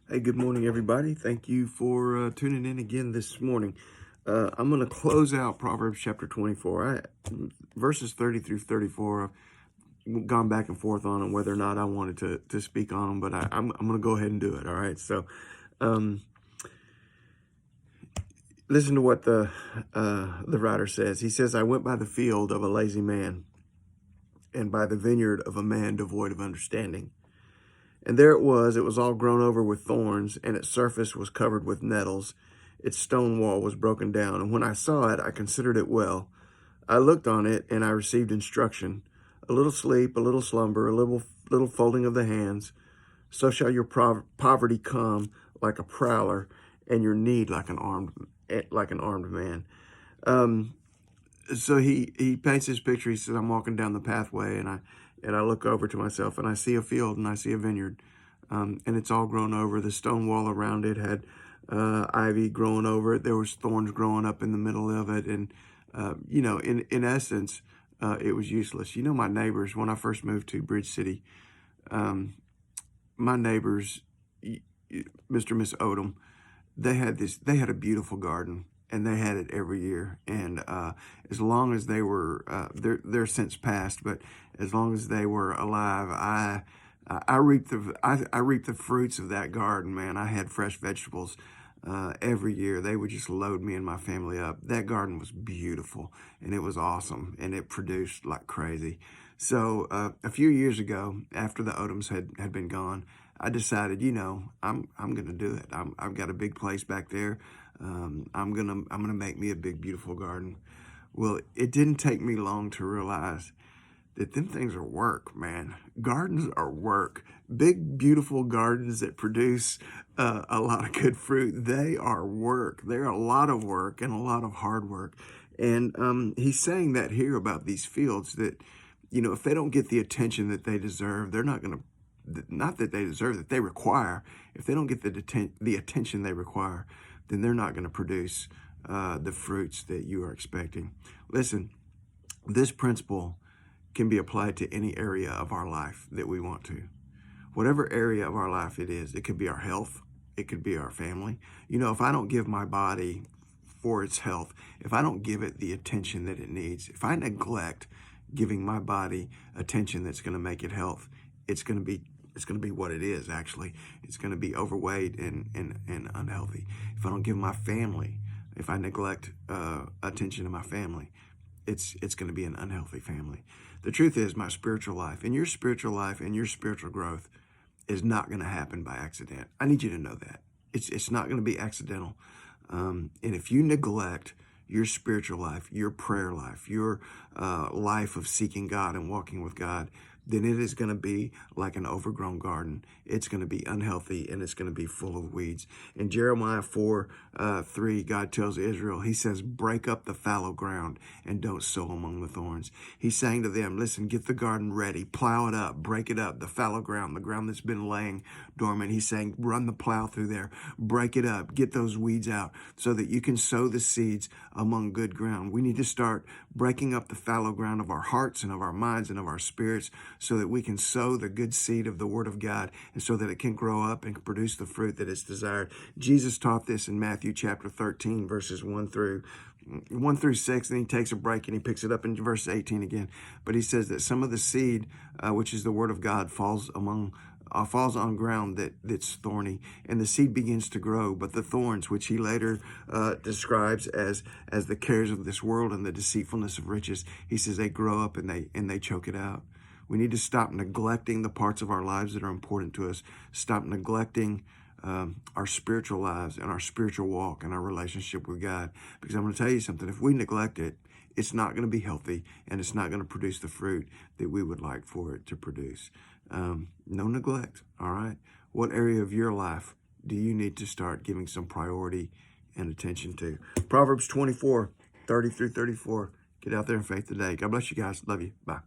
Hey, good morning, everybody. Thank you for tuning in again this morning. I'm going to close out Proverbs chapter 24. Verses 30 through 34, I've gone back and forth on them, whether or not I wanted to speak on them, but I'm going to go ahead and do it, all right? So um, listen to what the writer says. He says, I went by the field of a lazy man and by the vineyard of a man devoid of understanding. And there it was all grown over with thorns, and its surface was covered with nettles. Its stone wall was broken down, and when I saw it, I considered it well. I looked on it, and I received instruction. A little sleep, a little slumber, a little folding of the hands. So shall your poverty come like a prowler, and your need like an armed man. Um, so he paints this picture. He says, I'm walking down the pathway, and I look over to myself, and I see a field, and I see a vineyard, and it's all grown over. The stone wall around it had ivy growing over it. There was thorns growing up in the middle of it, and in essence, it was useless. My neighbors, when I first moved to Bridge City, my neighbors, Mr. and Miss Odom, they had a beautiful garden, and they had it every year. And as long as they were, they're since passed, but as long as they were alive, I reaped the fruits of that garden, man. I had fresh vegetables every year. They would just load me and my family up. That garden was beautiful, and it was awesome, and it produced like crazy. So a few years ago, after the Odoms had been gone, I decided, I'm going to do it. I've got a big place back there. I'm gonna make me a big, beautiful garden. Well, it didn't take me long to realize that them things are work, man. Gardens are work. Big, beautiful gardens that produce a lot of good fruit, they are work. They're a lot of work and a lot of hard work. And he's saying that here about these fields that, if they don't get the attention that they deserve, they're not going to, not that they deserve, that they require. If they don't get the attention they require, then they're not going to produce the fruits that you are expecting. Listen, this principle can be applied to any area of our life that we want to. Whatever area of our life it is, it could be our health, it could be our family. If I don't give my body for its health, if I don't give it the attention that it needs, if I neglect giving my body attention that's going to make it health, it's going to be what it is. Actually, it's going to be overweight and unhealthy. If I don't give my family, if I neglect attention to my family, it's going to be an unhealthy family. The truth is, my spiritual life and your spiritual life and your spiritual growth is not going to happen by accident. I need you to know that it's not going to be accidental. And if you neglect your spiritual life, your prayer life, your life of seeking God and walking with God, then it is going to be like an overgrown garden. It's going to be unhealthy, and it's going to be full of weeds. In Jeremiah 4:3, God tells Israel, he says, break up the fallow ground and don't sow among the thorns. He's saying to them, listen, get the garden ready, plow it up, break it up, the fallow ground, the ground that's been laying dormant. He's saying, run the plow through there, break it up, get those weeds out so that you can sow the seeds among good ground. We need to start breaking up the fallow ground of our hearts and of our minds and of our spirits, so that we can sow the good seed of the Word of God, and so that it can grow up and produce the fruit that is desired. Jesus taught this in Matthew chapter 13, verses 1 through 6, and he takes a break and he picks it up in verse 18 again. But he says that some of the seed, which is the Word of God, falls on ground that's thorny, and the seed begins to grow. But the thorns, which he later describes as the cares of this world and the deceitfulness of riches, he says they grow up and they choke it out. We need to stop neglecting the parts of our lives that are important to us. Stop neglecting our spiritual lives and our spiritual walk and our relationship with God. Because I'm going to tell you something, if we neglect it, it's not going to be healthy, and it's not going to produce the fruit that we would like for it to produce. No neglect, all right? What area of your life do you need to start giving some priority and attention to? Proverbs 24:30 through 34. Get out there in faith today. God bless you guys. Love you. Bye.